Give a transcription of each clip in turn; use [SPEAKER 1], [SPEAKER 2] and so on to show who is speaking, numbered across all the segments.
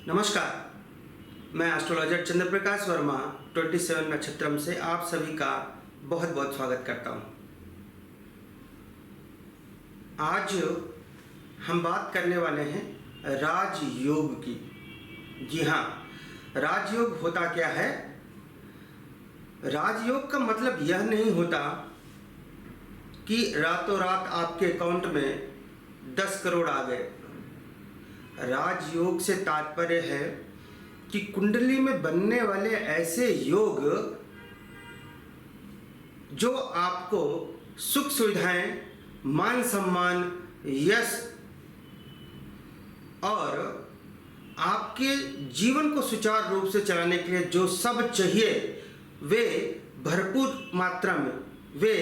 [SPEAKER 1] नमस्कार, मैं एस्ट्रोलॉजर चंद्र प्रकाश वर्मा 27 नक्षत्रम से आप सभी का बहुत बहुत स्वागत करता हूं। आज हम बात करने वाले हैं राजयोग की। जी हाँ, राजयोग होता क्या है? राजयोग का मतलब यह नहीं होता कि रातों रात आपके अकाउंट में 10 करोड़ आ गए। राजयोग से तात्पर्य है कि कुंडली में बनने वाले ऐसे योग जो आपको सुख सुविधाएं, मान सम्मान, यश और आपके जीवन को सुचारू रूप से चलाने के लिए जो सब चाहिए वे भरपूर मात्रा में, वे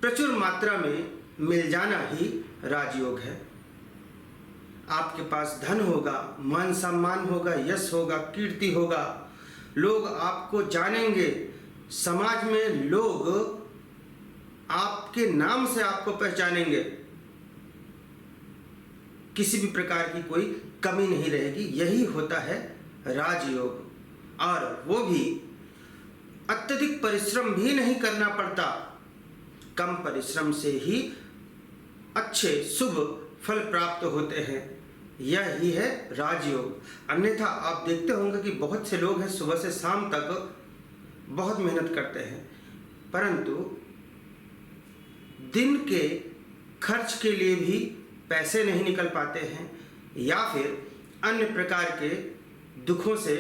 [SPEAKER 1] प्रचुर मात्रा में मिल जाना ही राजयोग है। आपके पास धन होगा, मान सम्मान होगा, यश होगा, कीर्ति होगा, लोग आपको जानेंगे, समाज में लोग आपके नाम से आपको पहचानेंगे, किसी भी प्रकार की कोई कमी नहीं रहेगी। यही होता है राजयोग, और वो भी अत्यधिक परिश्रम भी नहीं करना पड़ता। कम परिश्रम से ही अच्छे शुभ फल प्राप्त होते हैं। यह ही है राजयोग। अन्यथा आप देखते होंगे कि बहुत से लोग हैं सुबह से शाम तक बहुत मेहनत करते हैं, परंतु दिन के खर्च के लिए भी पैसे नहीं निकल पाते हैं, या फिर अन्य प्रकार के दुखों से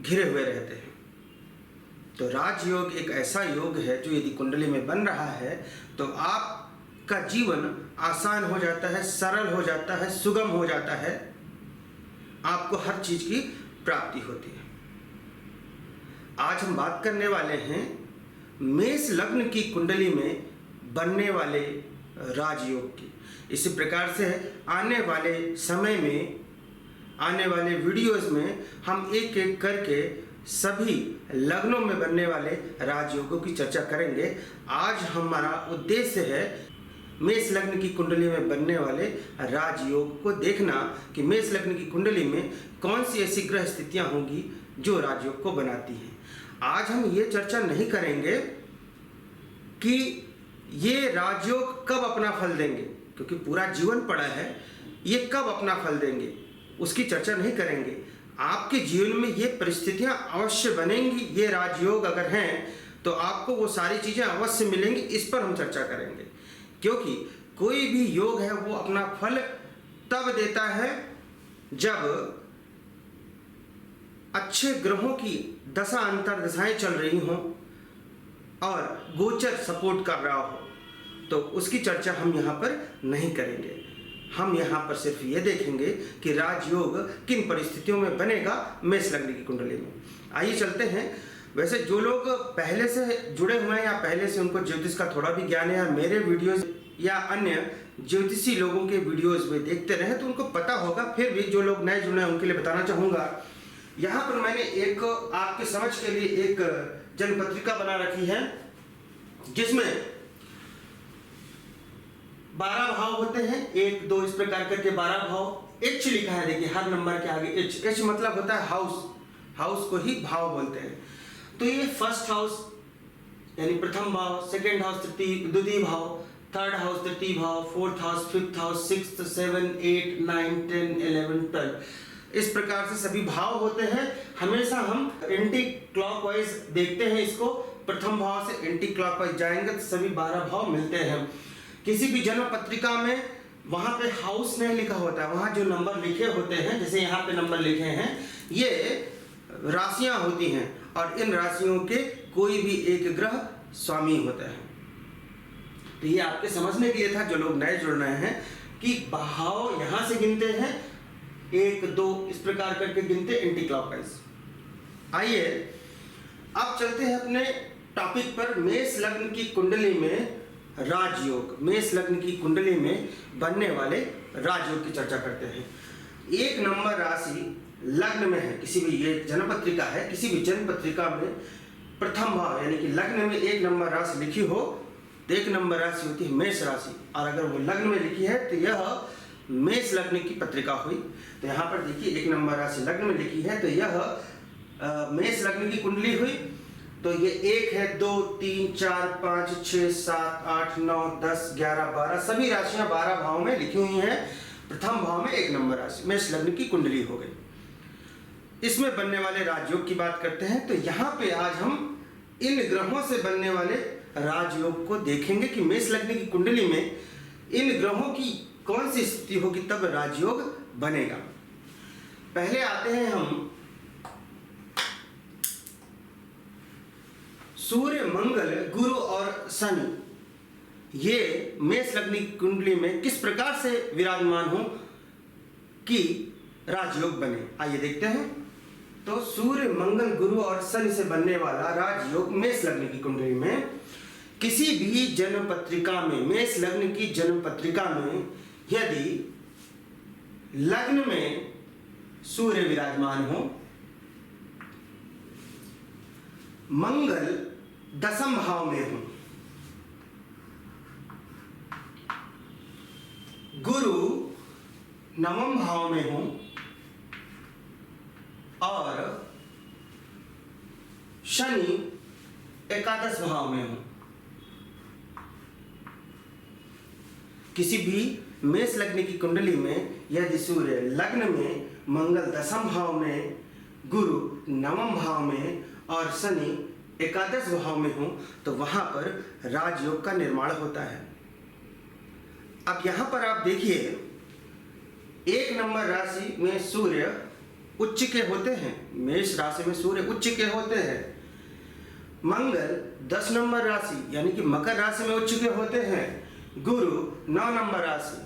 [SPEAKER 1] घिरे हुए रहते हैं। तो राजयोग एक ऐसा योग है जो यदि कुंडली में बन रहा है तो आपका जीवन आसान हो जाता है, सरल हो जाता है, सुगम हो जाता है, आपको हर चीज की प्राप्ति होती है। आज हम बात करने वाले हैं मेष लग्न की कुंडली में बनने वाले राजयोग की। इसी प्रकार से आने वाले समय में, आने वाले वीडियोस में हम एक एक करके सभी लग्नों में बनने वाले राजयोगों की चर्चा करेंगे। आज हमारा उद्देश्य है मेष लग्न की कुंडली में बनने वाले राजयोग को देखना कि मेष लग्न की कुंडली में कौन सी ऐसी ग्रह स्थितियां होंगी जो राजयोग को बनाती हैं। आज हम ये चर्चा नहीं करेंगे कि ये राजयोग कब अपना फल देंगे, क्योंकि पूरा जीवन पड़ा है, ये कब अपना फल देंगे उसकी चर्चा नहीं करेंगे। आपके जीवन में ये परिस्थितियां अवश्य बनेंगी, ये राजयोग अगर हैं तो आपको वो सारी चीजें अवश्य मिलेंगी, इस पर हम चर्चा करेंगे। क्योंकि कोई भी योग है वो अपना फल तब देता है जब अच्छे ग्रहों की दशा अंतर दशाएं चल रही हों और गोचर सपोर्ट कर रहा हो, तो उसकी चर्चा हम यहाँ पर नहीं करेंगे। हम यहाँ पर सिर्फ ये देखेंगे कि राजयोग किन परिस्थितियों में बनेगा मेष लग्न की कुंडली में। आइए चलते हैं। वैसे जो लोग पहले से जुड़े हुए हैं या पहले से उनको ज्योतिष का थोड़ा भी ज्ञान है या मेरे वीडियोस या अन्य ज्योतिषी लोगों के वीडियोस में देखते रहे तो उनको पता होगा। फिर भी जो लोग नए जुड़े हैं उनके लिए बताना चाहूँगा। यहाँ पर मैंने एक आपके समझ के लिए एक जनपत्रिका बना रखी है जिसमें 12 भाव होते हैं, 1 2 इस प्रकार करके 12 भाव। एच लिखा है, देखिए हर नंबर के आगे एच। एच मतलब होता है हाउस, हाउस को ही भाव बोलते हैं। तो ये फर्स्ट हाउस यानी प्रथम भाव, सेकेंड हाउस द्वितीय भाव, थर्ड हाउस तृतीय भाव, fourth house fifth house, 6th 7 8 9 10 11 12 इस प्रकार से सभी भाव होते हैं। हमेशा हम एंटी क्लॉकवाइज देखते हैं इसको। प्रथम भाव से एंटी क्लॉकवाइज जाएंगे तो सभी 12 भाव मिलते हैं। किसी भी जन्म पत्रिका में वहां पे हाउस नहीं लिखा होता, वहां जो नंबर लिखे होते हैं, जैसे यहाँ पे नंबर लिखे हैं, ये राशियां होती हैं और इन राशियों के कोई भी एक ग्रह स्वामी होता है। तो ये आपके समझने के लिए था जो लोग नए जुड़ रहे हैं कि भाव यहां से गिनते हैं 1 2 इस प्रकार करके गिनते एंटी क्लॉकवाइज। आइए अब चलते हैं अपने टॉपिक पर। मेष लग्न की कुंडली में राजयोग, मेष लग्न की कुंडली में बनने वाले राजयोग की चर्चा करते हैं। 1 नंबर राशि लग्न में है, किसी भी, ये जन्म पत्रिका है, किसी भी जन्म पत्रिका में प्रथम भाव यानी कि लग्न में 1 नंबर राशि लिखी हो तो 1 नंबर राशि होती है मेष राशि, और अगर वो लग्न में लिखी है तो यह मेष लग्न की पत्रिका हुई। तो यहाँ पर देखिए 1 नंबर राशि लग्न में लिखी है, तो यह मेष लग्न की कुंडली हुई। तो ये 1 है, 2, 3, 4, 5, 6, 7, 8, 9, 10, 11, 12 सभी राशियां 12 भाव में लिखी हुई हैं। प्रथम भाव में 1 नंबर राशि मेष लग्न की कुंडली हो गई। इसमें बनने वाले राजयोग की बात करते हैं। तो यहाँ पे आज हम इन ग्रहों से बनने वाले राजयोग को देखेंगे कि मेष लग्न की कुंडली में इन ग्रहों की कौन सी स्थिति होगी तब राजयोग बनेगा। पहले आते हैं हम सूर्य, मंगल, गुरु और शनि ये मेष लग्न की कुंडली में किस प्रकार से विराजमान हो कि राजयोग बने। आइए देखते हैं। तो सूर्य, मंगल, गुरु और शनि से बनने वाला राजयोग मेष लग्न की कुंडली में किसी भी जन्म पत्रिका में, मेष लग्न की जन्म पत्रिका में यदि लग्न में सूर्य विराजमान हो, मंगल 10वें भाव में हो, गुरु 9वें भाव में हो और शनि 11 भाव में हो। किसी भी मेष लग्न की कुंडली में यदि सूर्य लग्न में, मंगल 10वें भाव में, गुरु 9वें भाव में और शनि 11 भाव में हो तो वहां पर राजयोग का निर्माण होता है। अब यहां पर आप देखिए 1 नंबर राशि में सूर्य उच्च के होते हैं, मेष राशि में सूर्य उच्च के होते हैं। मंगल 10 नंबर राशि यानी कि मकर राशि में उच्च के होते हैं। गुरु 9 नंबर राशि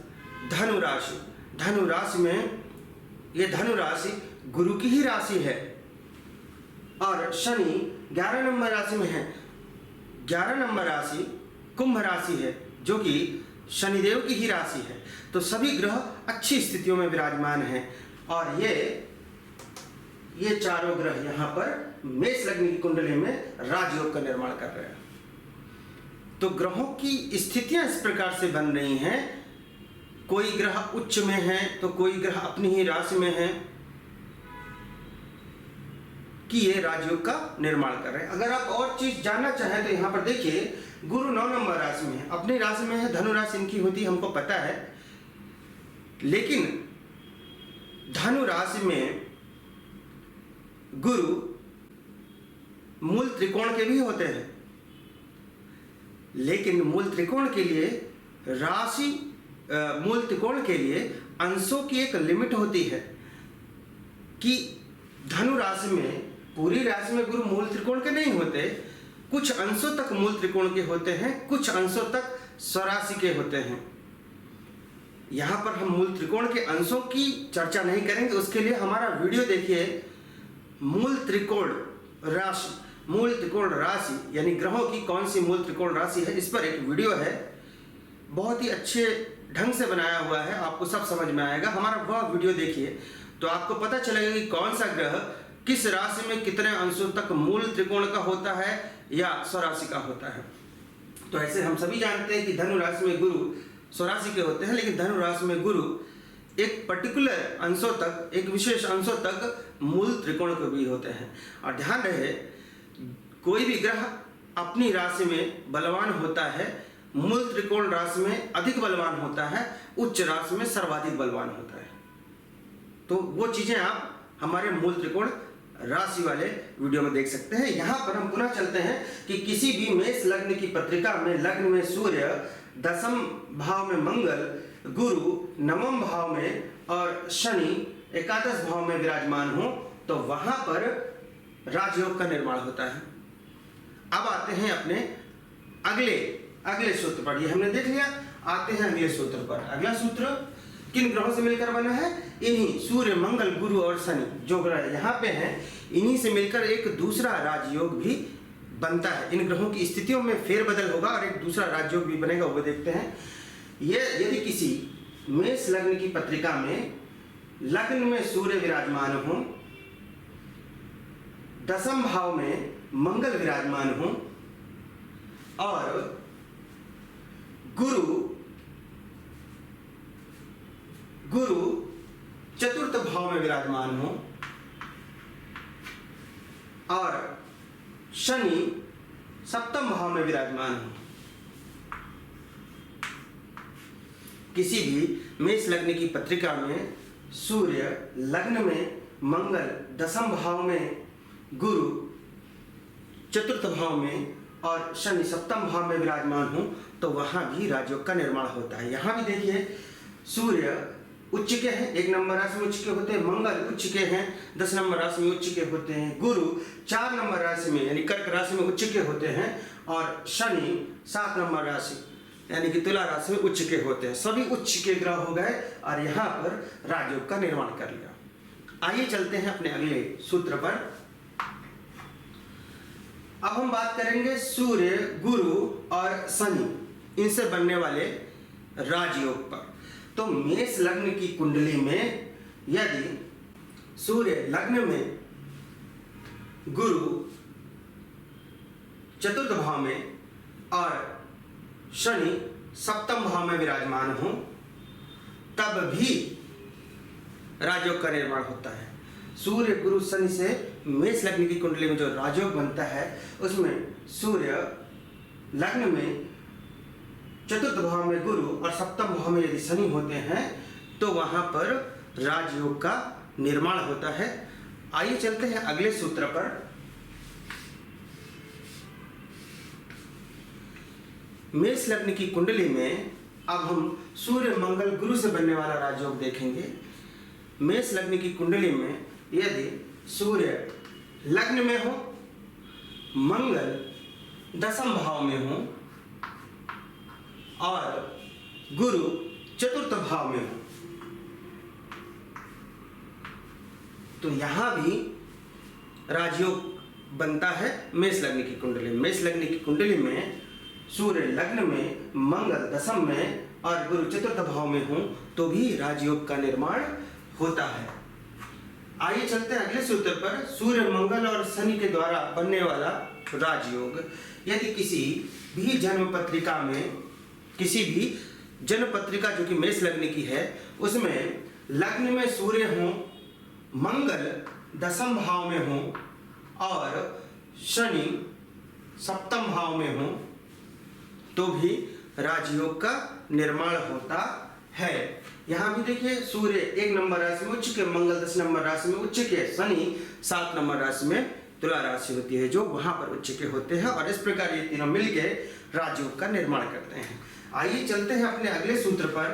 [SPEAKER 1] धनु राशि, धनु राशि में ये धनु राशि गुरु की ही राशि है। और शनि 11 नंबर राशि में है। 11 नंबर राशि कुंभ राशि है जो कि शनिदेव की ही राशि है। तो सभी ग्रह अच्छी स्थितियों में विराजमान हैं और ये चारों ग्रह यहाँ पर मेष लग्न की कुंडली में राजयोग का निर्माण कर रहे हैं। तो ग्रहों की स्थितियां इस प्रकार से बन रही हैं, कोई ग्रह उच्च में है तो कोई ग्रह अपनी ही राशि में है कि ये राजयोग का निर्माण कर रहे हैं। अगर आप और चीज जानना चाहें तो यहाँ पर देखिए गुरु 9 नंबर राशि में है, अपनी राशि में है, धनु राशि इनकी होती है हमको पता है। लेकिन धनु राशि में गुरु मूल त्रिकोण के भी होते हैं, लेकिन मूल त्रिकोण के लिए मूल त्रिकोण के लिए अंशों की एक लिमिट होती है कि धनु राशि में, पूरी राशि में गुरु मूल त्रिकोण के नहीं होते, कुछ अंशों तक मूल त्रिकोण के होते हैं, कुछ अंशों तक स्वराशि के होते हैं। यहाँ पर हम मूल त्रिकोण के अंशों की चर्चा नहीं करेंगे, उसके लिए हमारा वीडियो देखिए मूल त्रिकोण राशि, मूल त्रिकोण राशि यानी ग्रहों की कौन सी मूल त्रिकोण राशि है, इस पर एक वीडियो है, बहुत ही अच्छे ढंग से बनाया हुआ है, आपको सब समझ में आएगा। हमारा वह वीडियो देखिए तो आपको पता चलेगा कि कौन सा ग्रह किस राशि में कितने अंशों तक मूल त्रिकोण का होता है या स्वराशि का होता है। तो ऐसे हम सभी जानते हैं कि धनु राशि में गुरु स्वराशि के होते हैं, लेकिन धनु राशि में गुरु एक पर्टिकुलर अंशों तक, एक विशेष अंशों तक मूल त्रिकोण के भी होते हैं। और ध्यान रहे कोई भी ग्रह अपनी राशि में बलवान होता है, मूल त्रिकोण राशि में अधिक बलवान होता है, उच्च राशि में सर्वाधिक बलवान होता है। तो वो चीजें आप हमारे मूल त्रिकोण राशि वाले वीडियो में देख सकते हैं। यहाँ पर हम पुनः चलते हैं कि किसी भी मेष लग्न की पत्रिका में लग्न में सूर्य, 10वें भाव में मंगल, गुरु 9वें भाव में और शनि 11 भाव में विराजमान हो तो वहां पर राजयोग का निर्माण होता है। अब आते हैं अपने अगले सूत्र पर। ये हमने देख लिया, आते हैं अगले सूत्र पर। अगला सूत्र किन ग्रहों से मिलकर बना है? इन्हीं सूर्य, मंगल, गुरु और शनि जो ग्रह यहाँ पे हैं, इन्हीं से मिलकर एक दूसरा राजयोग भी बनता है। इन ग्रहों की स्थितियों में फेरबदल होगा और एक दूसरा राजयोग भी बनेगा, वो देखते हैं। ये यदि किसी मेष लग्न की पत्रिका में लग्न में सूर्य विराजमान हो, 10वें भाव में मंगल विराजमान हो और गुरु गुरु चतुर्थ भाव में विराजमान हो और शनि सप्तम भाव में विराजमान हो। किसी भी मेष लग्न की पत्रिका में सूर्य लग्न में, मंगल दसम भाव में, गुरु चतुर्थ भाव में और शनि सप्तम भाव में विराजमान हो तो वहां भी राजयोग का निर्माण होता है। यहां भी देखिए सूर्य उच्च के हैं, 1 नंबर राशि में उच्च के होते हैं, मंगल उच्च के हैं, 10 नंबर राशि में उच्च के होते हैं, गुरु 4 नंबर राशि में यानी कर्क राशि में उच्च के होते हैं और शनि 7 नंबर राशि यानी कि तुला राशि में उच्च के होते हैं। सभी उच्च के ग्रह हो गए और यहाँ पर राजयोग का निर्माण कर लिया। आइए चलते हैं अपने अगले सूत्र पर। अब हम बात करेंगे सूर्य, गुरु और शनि इनसे बनने वाले राजयोग पर। तो मेष लग्न की कुंडली में यदि सूर्य लग्न में, गुरु चतुर्थ भाव में और शनि सप्तम भाव में विराजमान हो तब भी राजयोग का निर्माण होता है। सूर्य गुरु शनि से मेष लग्न की कुंडली में जो राजयोग बनता है उसमें सूर्य लग्न में, चतुर्थ भाव में गुरु और सप्तम भाव में यदि शनि होते हैं तो वहां पर राजयोग का निर्माण होता है। आइए चलते हैं अगले सूत्र पर। मेष लग्न की कुंडली में अब हम सूर्य मंगल गुरु से बनने वाला राजयोग देखेंगे। मेष लग्न की कुंडली में यदि सूर्य लग्न में हो, मंगल दसम भाव में हो और गुरु चतुर्थ भाव में हो तो यहां भी राजयोग बनता है मेष लग्न की कुंडली में। मेष लग्न की कुंडली में सूर्य लग्न में, मंगल दसम में और गुरु चतुर्थ भाव में हो तो भी राजयोग का निर्माण होता है। आइए चलते हैं अगले सूत्र पर। सूर्य मंगल और शनि के द्वारा बनने वाला राजयोग। यदि किसी भी जन्म पत्रिका में, किसी भी जन्म पत्रिका जो कि मेष लग्न की है उसमें लग्न में सूर्य हो, मंगल दसम भाव में हो और शनि सप्तम भाव में हो तो भी राजयोग का निर्माण होता है। यहाँ भी देखिए सूर्य 1 नंबर राशि में उच्च के, मंगल 10 नंबर राशि में उच्च के, शनि 7 नंबर राशि में तुला राशि होती है जो वहां पर उच्च के होते हैं और इस प्रकार ये तीनों मिलके राजयोग का निर्माण करते हैं। आइए चलते हैं अपने अगले सूत्र पर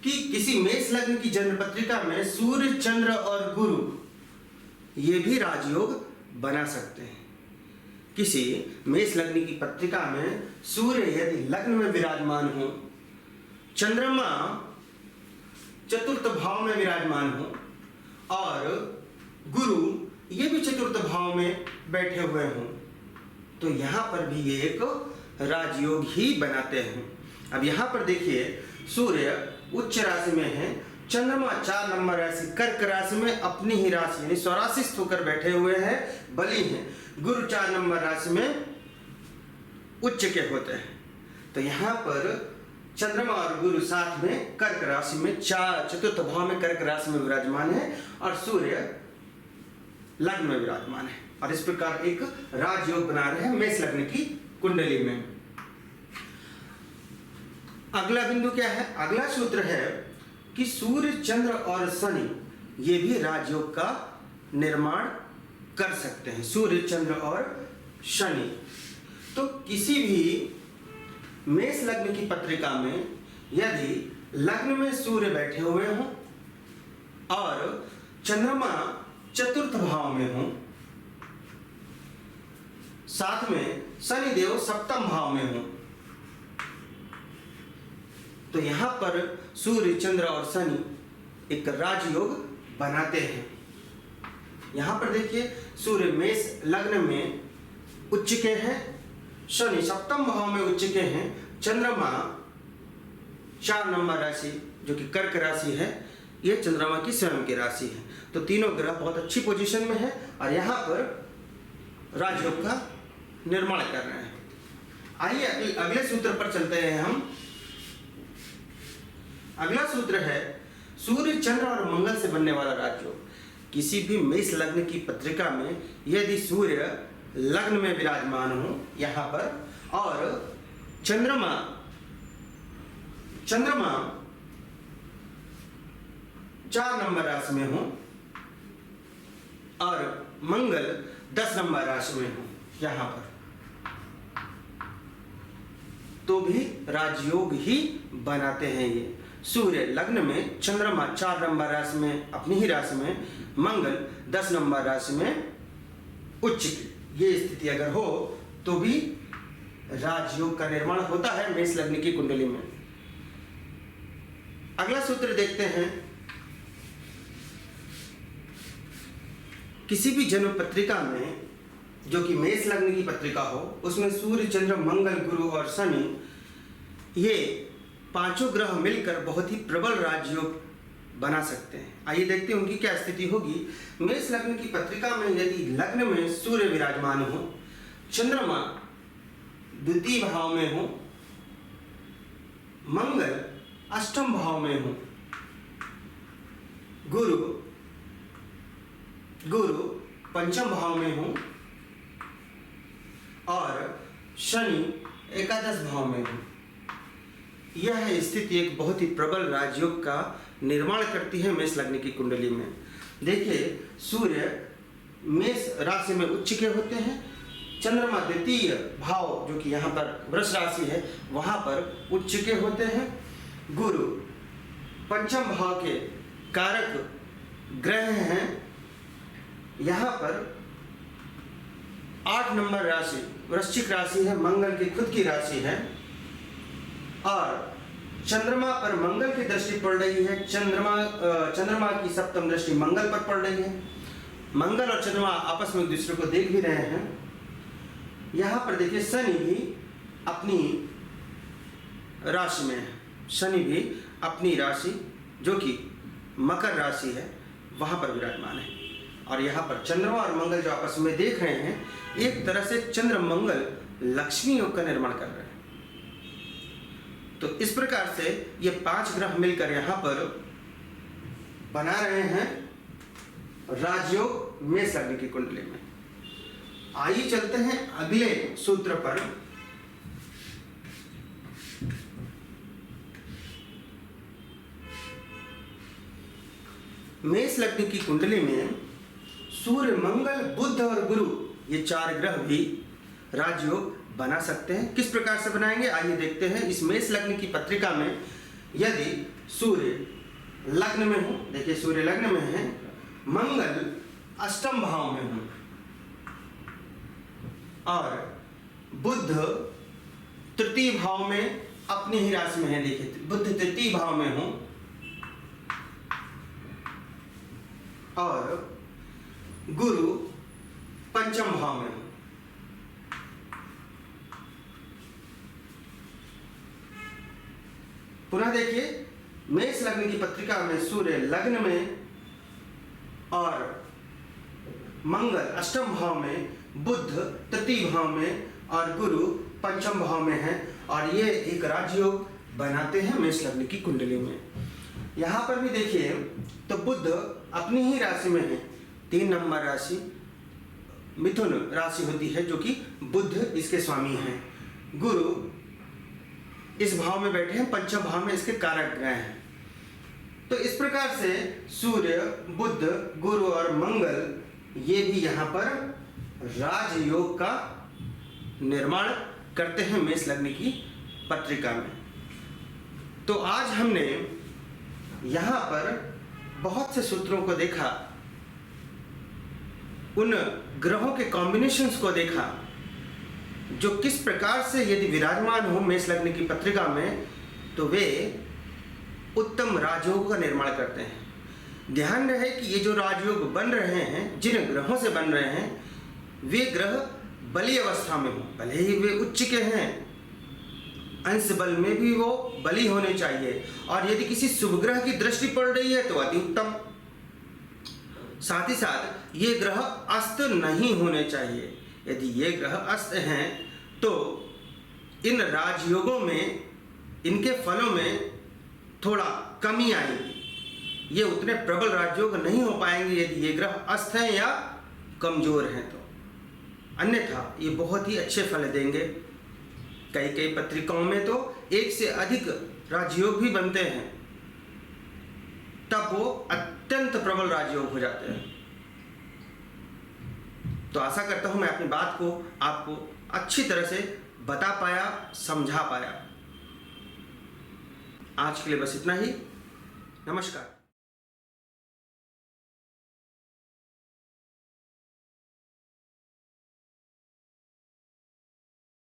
[SPEAKER 1] कि किसी मेष लग्न की जन्म पत्रिका में सूर्य, चंद्र और गुरु ये भी राजयोग बना सकते हैं। किसी मेष लग्न की पत्रिका में सूर्य यदि लग्न में विराजमान हो, चंद्रमा चतुर्थ भाव में विराजमान हो और गुरु ये भी चतुर्थ भाव में बैठे हुए हों तो यहाँ पर भी ये एक राजयोग ही बनाते हैं। अब यहाँ पर देखिए सूर्य उच्च राशि में है, चंद्रमा 4 नंबर राशि कर्क राशि में अपनी ही राशि यानी स्वराशिस्थ होकर बैठे हुए हैं, बली हैं। गुरु 4 नंबर राशि में उच्च के होते हैं तो यहाँ पर चंद्रमा और गुरु साथ में कर्क राशि में, चतुर्थ भाव में कर्क राशि में विराजमान है और सूर्य लग्न में विराजमान है और इस प्रकार एक राजयोग बना रहे हैं मेष लग्न की कुंडली में। अगला बिंदु क्या है? अगला सूत्र है कि सूर्य, चंद्र और शनि ये भी राजयोग का निर्माण कर सकते हैं। सूर्य, चंद्र और शनि। तो किसी भी मेष लग्न की पत्रिका में यदि लग्न में सूर्य बैठे हुए हों और चंद्रमा चतुर्थ भाव में हो, साथ में शनि देव सप्तम भाव में हो तो यहां पर सूर्य, चंद्र और शनि एक राजयोग बनाते हैं। यहां पर देखिए सूर्य मेष लग्न में उच्च के हैं, शनि सप्तम भाव में उच्च के हैं, चंद्रमा 4 नंबर राशि जो कि कर्क राशि है ये चंद्रमा की स्वयं की राशि है। तो तीनों ग्रह बहुत अच्छी पोजीशन में है और यहाँ पर राजयोग का निर्माण कर रहे हैं। आइए अगले सूत्र पर चलते हैं हम। अगला सूत्र है सूर्य, चंद्र और मंगल से बनने वाला राजयोग। किसी भी मेष लग्न की पत्रिका में यदि सूर्य लग्न में विराजमान हो यहाँ पर, और चंद्रमा 4 नंबर राशि में हो और मंगल 10 नंबर राशि में हो यहाँ पर, तो भी राजयोग ही बनाते हैं ये। सूर्य लग्न में, चंद्रमा 4 नंबर राशि में अपनी ही राशि में, मंगल 10 नंबर राशि में उच्च की, ये स्थिति अगर हो तो भी राजयोग का निर्माण होता है मेष लग्न की कुंडली में। अगला सूत्र देखते हैं। किसी भी जन्म पत्रिका में जो कि मेष लग्न की पत्रिका हो, उसमें सूर्य, चंद्र, मंगल, गुरु और शनि, ये पांचों ग्रह मिलकर बहुत ही प्रबल राजयोग बना सकते हैं। आइए देखते हैं उनकी क्या स्थिति होगी। मेष लग्न की पत्रिका में यदि लग्न में सूर्य विराजमान हो, चंद्रमा द्वितीय भाव में हो, मंगल अष्टम भाव में हो, गुरु पंचम भाव में हो और शनि एकादश भाव में हो, यह स्थिति एक बहुत ही प्रबल राजयोग का निर्माण करती है मेष लग्न की कुंडली में। देखिए, सूर्य मेष राशि में उच्च के होते हैं, चंद्रमा द्वितीय भाव जो कि यहाँ पर वृष राशि है वहाँ पर उच्च के होते हैं, गुरु पंचम भाव के कारक ग्रह हैं, यहाँ पर 8 नंबर राशि वृश्चिक राशि है, मंगल की खुद की राशि है, और चंद्रमा पर मंगल की दृष्टि पड़ रही है। चंद्रमा की सप्तम दृष्टि मंगल पर पड़ रही है। मंगल और चंद्रमा आपस में एक दूसरे को देख भी रहे हैं। यहाँ पर देखिए, शनि भी अपनी राशि में है, शनि भी अपनी राशि जो कि मकर राशि है वहाँ पर विराजमान है, और यहाँ पर चंद्रमा और मंगल जो आपस में देख रहे हैं, एक तरह से चंद्र मंगल लक्ष्मी योग का निर्माण कर रहे हैं। तो इस प्रकार से ये 5 ग्रह मिलकर यहाँ पर बना रहे हैं राजयोग मेष लग्न की कुंडली में। आइए चलते हैं अगले सूत्र पर। मेष लग्न की कुंडली में सूर्य, मंगल, बुध और गुरु, ये 4 ग्रह भी राजयोग बना सकते हैं। किस प्रकार से बनाएंगे आइए देखते हैं। इस मेष लग्न की पत्रिका में यदि सूर्य लग्न में हो, देखिए सूर्य लग्न में है, मंगल अष्टम भाव में हो और बुध तृतीय भाव में अपनी ही राशि में है, देखिए बुध तृतीय भाव में हो और गुरु पंचम भाव में हो। पुनः देखिए, मेष लग्न की पत्रिका में सूर्य लग्न में और मंगल अष्टम भाव में, बुध तृतीय भाव में और गुरु पंचम भाव में है, और ये एक राजयोग बनाते हैं मेष लग्न की कुंडली में। यहाँ पर भी देखिए तो बुध अपनी ही राशि में है, 3 नंबर राशि मिथुन राशि होती है जो कि बुध इसके स्वामी हैं। गुरु इस भाव में बैठे हैं, पंचम भाव में इसके कारक ग्रह हैं। तो इस प्रकार से सूर्य, बुध, गुरु और मंगल ये भी यहाँ पर राजयोग का निर्माण करते हैं मेष लग्न की पत्रिका में। तो आज हमने यहाँ पर बहुत से सूत्रों को देखा, उन ग्रहों के कॉम्बिनेशंस को देखा जो किस प्रकार से यदि विराजमान हो मेष लग्न की पत्रिका में तो वे उत्तम राजयोग का निर्माण करते हैं। ध्यान रहे कि ये जो राजयोग बन रहे हैं, जिन ग्रहों से बन रहे हैं, वे ग्रह बली अवस्था में हो, भले ही वे उच्च के हैं, अंश बल में भी वो बली होने चाहिए, और यदि किसी शुभ ग्रह की दृष्टि पड़ रही है तो अति उत्तम। साथ ही साथ ये ग्रह अस्त नहीं होने चाहिए। यदि ये ग्रह अस्त हैं तो इन राजयोगों में, इनके फलों में थोड़ा कमी आएगी। ये उतने प्रबल राजयोग नहीं हो पाएंगे यदि ये ग्रह अस्त हैं या कमजोर हैं तो, अन्यथा ये बहुत ही अच्छे फल देंगे। कई कई पत्रिकाओं में तो एक से अधिक राजयोग भी बनते हैं, तब वो अत्यंत प्रबल राजयोग हो जाते हैं। तो आशा करता हूं मैं अपनी बात को आपको अच्छी तरह से बता पाया, समझा पाया। आज के लिए बस इतना ही। नमस्कार।